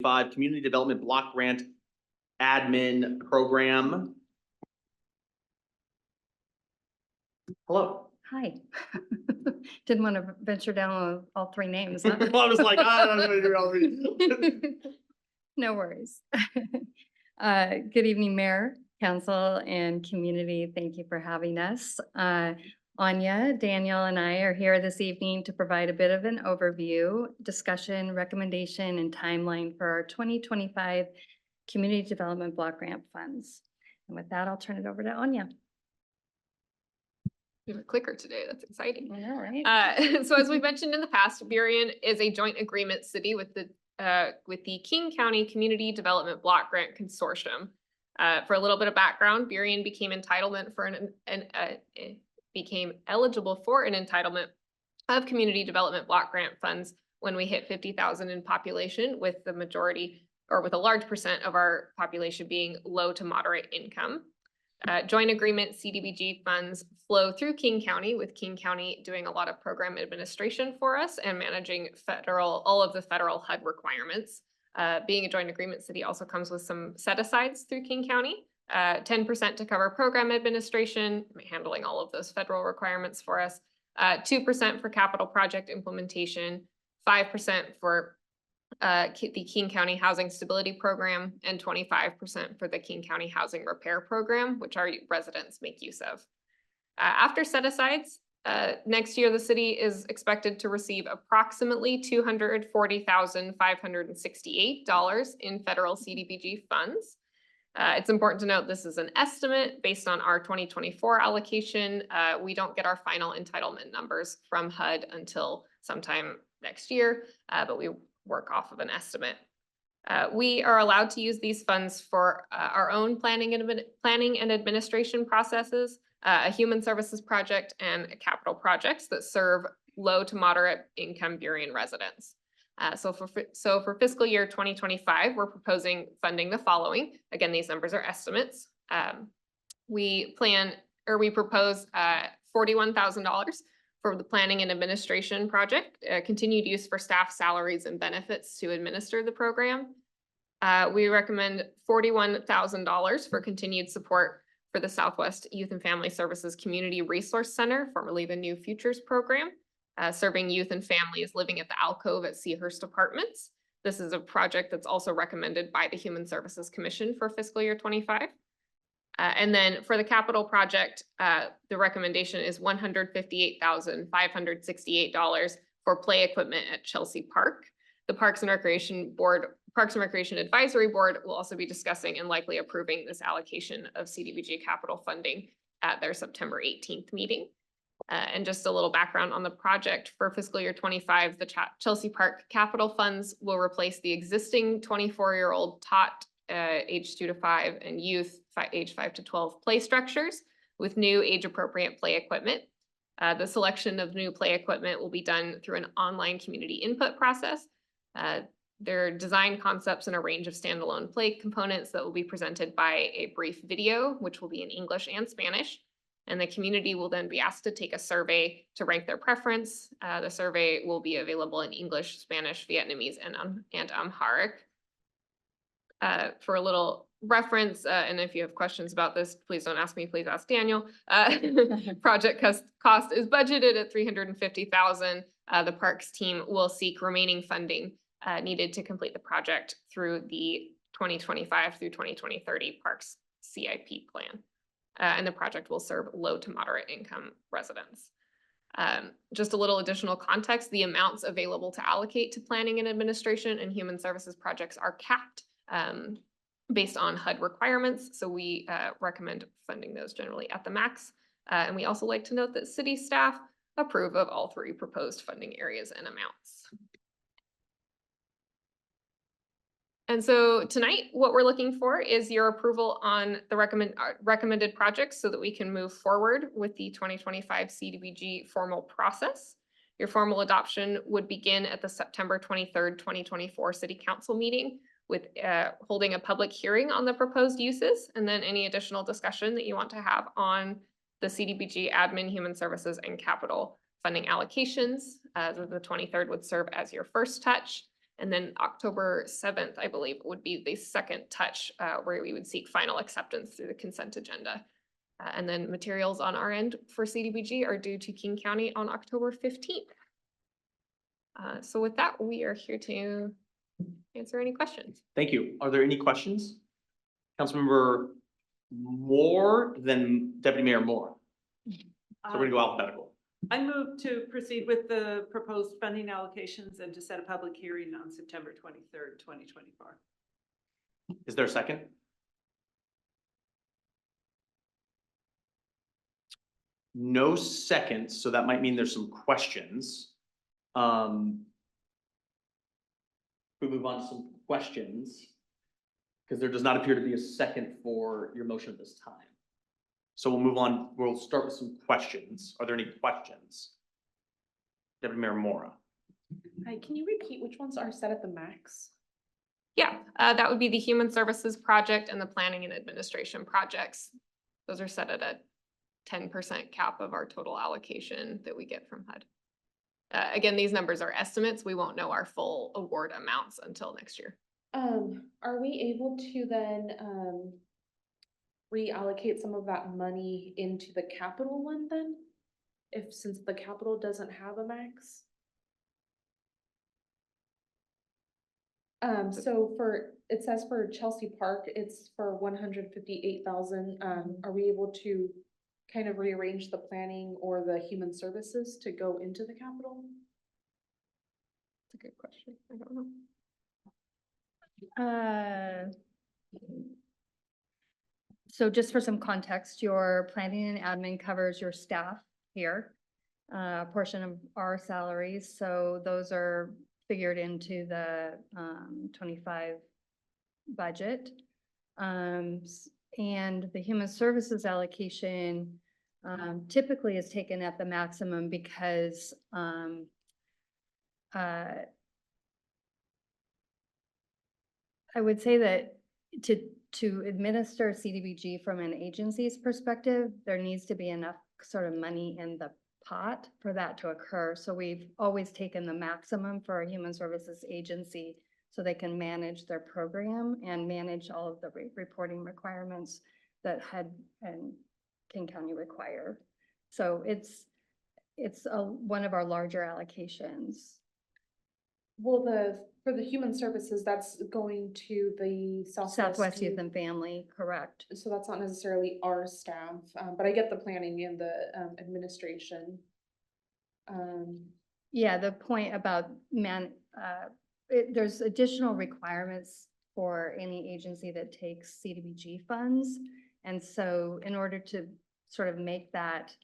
Community Development Block Grant Admin Program. Hello. Hi. Didn't want to venture down with all three names. Huh? I was like, I don't know who all three. No worries. Good evening, Mayor, Council, and community. Thank you for having us. Anya, Daniel, and I are here this evening to provide a bit of an overview, discussion, recommendation, and timeline for our 2025 Community Development Block Grant Funds. And with that, I'll turn it over to Anya. We have a clicker today. That's exciting. I know, right? So as we mentioned in the past, Burien is a joint agreement city with the King County Community Development Block Grant Consortium. For a little bit of background, Burien became became eligible for an entitlement of community development block grant funds when we hit 50,000 in population, with the majority or with a large percent of our population being low to moderate income. Joint agreement CDBG funds flow through King County, with King County doing a lot of program administration for us and managing all of the federal HUD requirements. Being a joint agreement city also comes with some set-asides through King County, 10% to cover program administration, handling all of those federal requirements for us, 2% for capital project implementation, 5% for the King County Housing Stability Program, and 25% for the King County Housing Repair Program, which our residents make use of. After set-asides, next year the city is expected to receive approximately $240,568 in federal CDBG funds. It's important to note this is an estimate based on our 2024 allocation. We don't get our final entitlement numbers from HUD until sometime next year, but we work off of an estimate. We are allowed to use these funds for our own planning and administration processes, a human services project, and capital projects that serve low to moderate income Burien residents. So for fiscal year 2025, we're proposing funding the following. Again, these numbers are estimates. We propose $41,000 for the planning and administration project, continued use for staff salaries and benefits to administer the program. We recommend $41,000 for continued support for the Southwest Youth and Family Services Community Resource Center, formerly the New Futures Program, serving youth and families living at the alcove at Seahurst Apartments. This is a project that's also recommended by the Human Services Commission for fiscal year 25. And then for the capital project, the recommendation is $158,568 for play equipment at Chelsea Park. The Parks and Recreation Advisory Board will also be discussing and likely approving this allocation of CDBG capital funding at their September 18th meeting. And just a little background on the project: for fiscal year 25, the Chelsea Park capital funds will replace the existing 24-year-old tot age 2 to 5 and youth age 5 to 12 play structures with new age-appropriate play equipment. The selection of new play equipment will be done through an online community input process. There are design concepts and a range of standalone play components that will be presented by a brief video, which will be in English and Spanish. And the community will then be asked to take a survey to rank their preference. The survey will be available in English, Spanish, Vietnamese, and Amharic. For a little reference, and if you have questions about this, please don't ask me, please ask Daniel. Project cost is budgeted at $350,000. The parks team will seek remaining funding needed to complete the project through the 2025 through 2030 Parks CIP plan. And the project will serve low to moderate income residents. Just a little additional context: the amounts available to allocate to planning and administration and human services projects are capped based on HUD requirements. So we recommend funding those generally at the max. And we also like to note that city staff approve of all three proposed funding areas and amounts. And so tonight, what we're looking for is your approval on the recommended projects so that we can move forward with the 2025 CDBG formal process. Your formal adoption would begin at the September 23rd, 2024 City Council meeting, with holding a public hearing on the proposed uses, and then any additional discussion that you want to have on the CDBG admin, human services, and capital funding allocations. The 23rd would serve as your first touch. And then October 7th, I believe, would be the second touch where we would seek final acceptance through the consent agenda. And then materials on our end for CDBG are due to King County on October 15th. So with that, we are here to answer any questions. Thank you. Are there any questions? Councilmember Moore, then Deputy Mayor Moore. So we're gonna go alphabetical. I move to proceed with the proposed funding allocations and to set a public hearing on September 23rd, 2024. Is there a second? No seconds, so that might mean there's some questions. We move on to some questions, because there does not appear to be a second for your motion at this time. So we'll move on. We'll start with some questions. Are there any questions? Deputy Mayor Mora. Hi, can you repeat which ones are set at the max? Yeah, that would be the Human Services Project and the Planning and Administration projects. Those are set at a 10% cap of our total allocation that we get from HUD. Again, these numbers are estimates. We won't know our full award amounts until next year. Are we able to then reallocate some of that money into the capital one then? Since the capital doesn't have a max? So it says for Chelsea Park, it's for 158,000. Are we able to kind of rearrange the planning or the human services to go into the capital? That's a good question. I don't know. So just for some context, your planning and admin covers your staff here, a portion of our salaries. So those are figured into the 25 budget. And the human services allocation typically is taken at the maximum because I would say that to administer CDBG from an agency's perspective, there needs to be enough sort of money in the pot for that to occur. So we've always taken the maximum for a human services agency so they can manage their program and manage all of the reporting requirements that HUD and King County require. So it's one of our larger allocations. Well, for the human services, that's going to the Southwest Youth and Family, correct. So that's not necessarily our staff, but I get the planning and the administration. Yeah, the point about there's additional requirements for any agency that takes CDBG funds. And so in order to sort of make that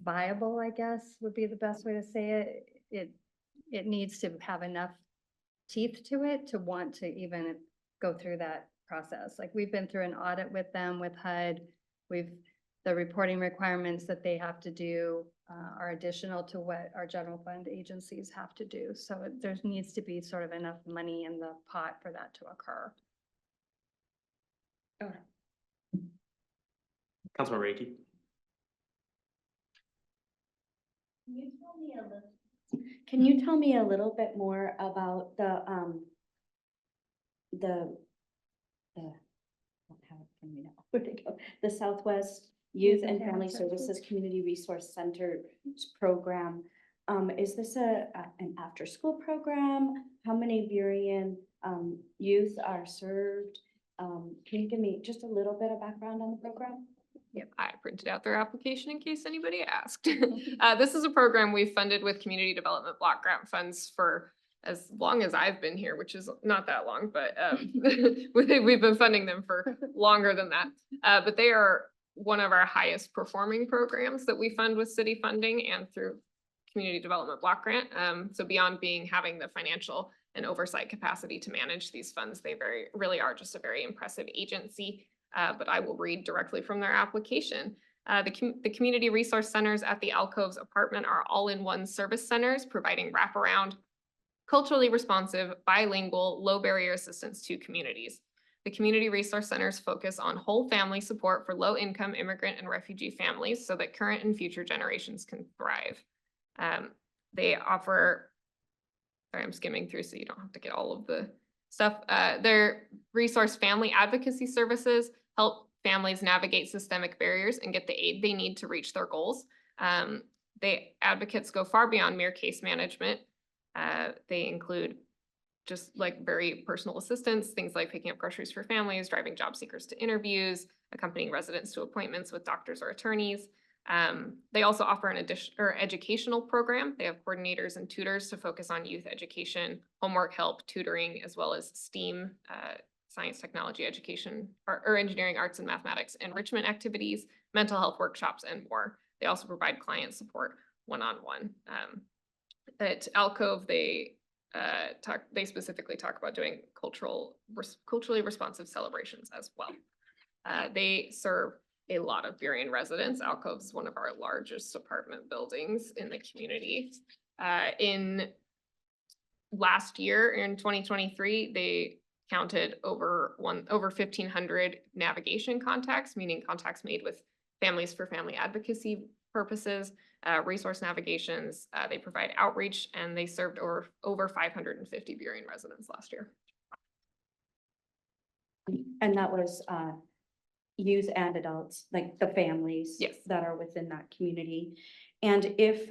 viable, I guess would be the best way to say it, it needs to have enough teeth to it to want to even go through that process. Like we've been through an audit with them, with HUD. The reporting requirements that they have to do are additional to what our general fund agencies have to do. So there needs to be sort of enough money in the pot for that to occur. Okay. Councilmember Reiki. Can you tell me a little bit more about the I don't have it from me now. Where'd it go? The Southwest Youth and Family Services Community Resource Center program. Is this an after-school program? How many Burien youth are served? Can you give me just a little bit of background on the program? Yep, I printed out their application in case anybody asked. This is a program we've funded with community development block grant funds for as long as I've been here, which is not that long, but we've been funding them for longer than that. But they are one of our highest performing programs that we fund with city funding and through community development block grant. So beyond having the financial and oversight capacity to manage these funds, they really are just a very impressive agency. But I will read directly from their application. The community resource centers at the Alcoves apartment are all-in-one service centers providing wraparound, culturally responsive, bilingual, low barrier assistance to communities. The community resource centers focus on whole family support for low-income immigrant and refugee families so that current and future generations can thrive. They offer Sorry, I'm skimming through so you don't have to get all of the stuff. Their resource family advocacy services help families navigate systemic barriers and get the aid they need to reach their goals. Advocates go far beyond mere case management. They include just like very personal assistance, things like picking up groceries for families, driving job seekers to interviews, accompanying residents to appointments with doctors or attorneys. They also offer an educational program. They have coordinators and tutors to focus on youth education, homework help, tutoring, as well as STEAM, science, technology, education, or engineering, arts, and mathematics enrichment activities, mental health workshops, and more. They also provide client support one-on-one. At Alcove, they specifically talk about doing culturally responsive celebrations as well. They serve a lot of Burien residents. Alcove is one of our largest apartment buildings in the community. In last year, in 2023, they counted over 1,500 navigation contacts, meaning contacts made with families for family advocacy purposes, resource navigations. They provide outreach, and they served over 550 Burien residents last year. And that was youth and adults, like the families. Yes. That are within that community. And if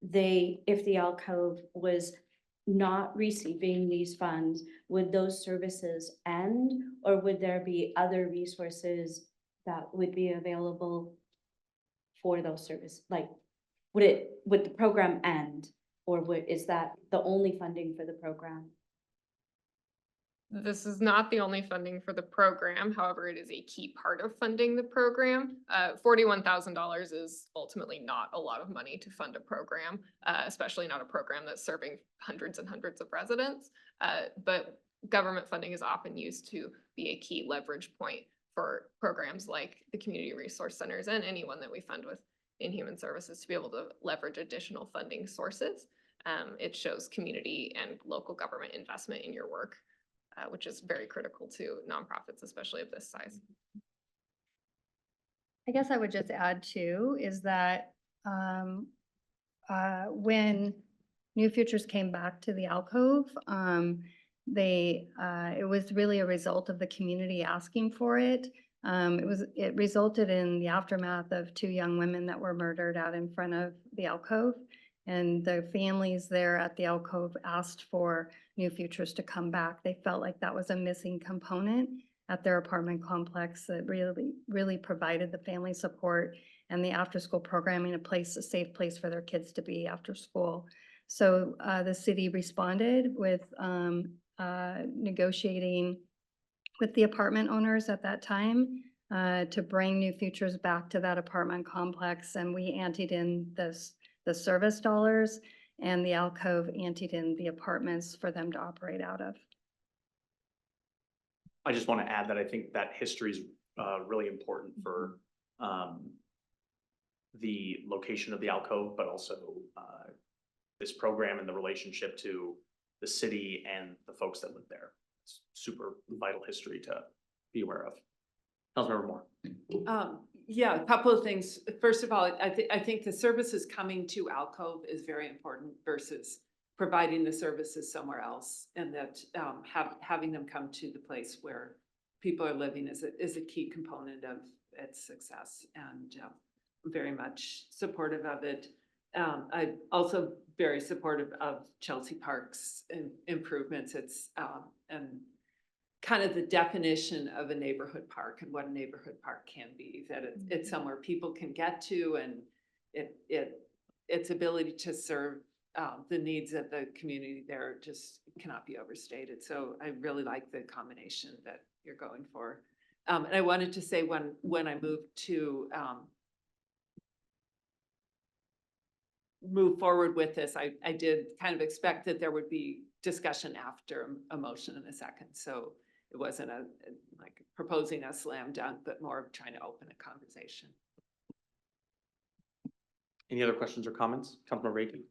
the Alcove was not receiving these funds, would those services end, or would there be other resources that would be available for those services? Like, would the program end, or is that the only funding for the program? This is not the only funding for the program. However, it is a key part of funding the program. $41,000 is ultimately not a lot of money to fund a program, especially not a program that's serving hundreds and hundreds of residents. But government funding is often used to be a key leverage point for programs like the community resource centers and anyone that we fund with in human services to be able to leverage additional funding sources. It shows community and local government investment in your work, which is very critical to nonprofits, especially of this size. I guess I would just add too, is that when New Futures came back to the Alcove, it was really a result of the community asking for it. It resulted in the aftermath of 2 young women that were murdered out in front of the Alcove. And the families there at the Alcove asked for New Futures to come back. They felt like that was a missing component at their apartment complex that really provided the family support and the after-school programming, a safe place for their kids to be after school. So the city responded with negotiating with the apartment owners at that time to bring New Futures back to that apartment complex, and we anteed in the service dollars, and the Alcove anteed in the apartments for them to operate out of. I just want to add that I think that history is really important for the location of the Alcove, but also this program and the relationship to the city and the folks that live there. It's super vital history to be aware of. Councilmember Moore. Yeah, a couple of things. First of all, I think the services coming to Alcove is very important versus providing the services somewhere else, and that having them come to the place where people are living is a key component of its success, and I'm very much supportive of it. I'm also very supportive of Chelsea Park's improvements. It's and kind of the definition of a neighborhood park and what a neighborhood park can be, that it's somewhere people can get to, and its ability to serve the needs of the community there just cannot be overstated. So I really like the combination that you're going for. And I wanted to say when I moved to move forward with this, I did kind of expect that there would be discussion after a motion in a second. So it wasn't like proposing a slam dunk, but more of trying to open a conversation. Any other questions or comments? Councilmember Reiki.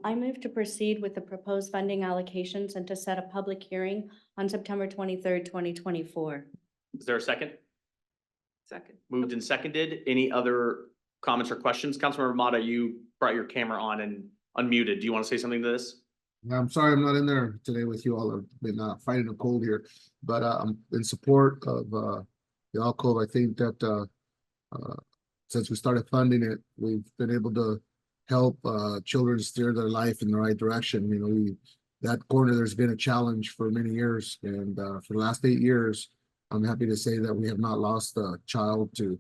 I move to proceed with the proposed funding allocations and to set a public hearing on September 23rd, 2024. Is there a second? Second. Moved and seconded. Any other comments or questions? Councilmember Mata, you brought your camera on and unmuted. Do you want to say something to this? Yeah, I'm sorry I'm not in there today with you all. I've been fighting a cold here, but I'm in support of the alcove. I think that since we started funding it, we've been able to help children steer their life in the right direction. You know, that corner, there's been a challenge for many years, and for the last 8 years, I'm happy to say that we have not lost a child to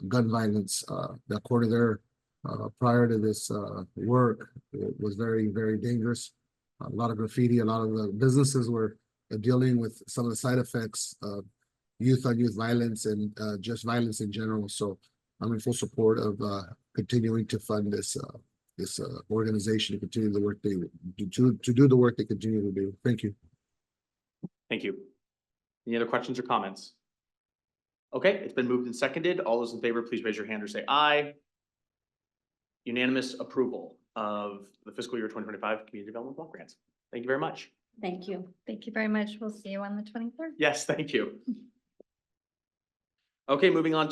gun violence. That corner there, prior to this work, it was very, very dangerous. A lot of graffiti, a lot of the businesses were dealing with some of the side effects of youth on youth violence and just violence in general. So I'm in full support of continuing to fund this organization to continue the work they do the work they continue to do. Thank you. Thank you. Any other questions or comments? Okay, it's been moved and seconded. All those in favor, please raise your hand or say aye. Unanimous approval of the fiscal year 2025 community development block grants. Thank you very much. Thank you. Thank you very much. We'll see you on the 23rd. Yes, thank you. Okay, moving on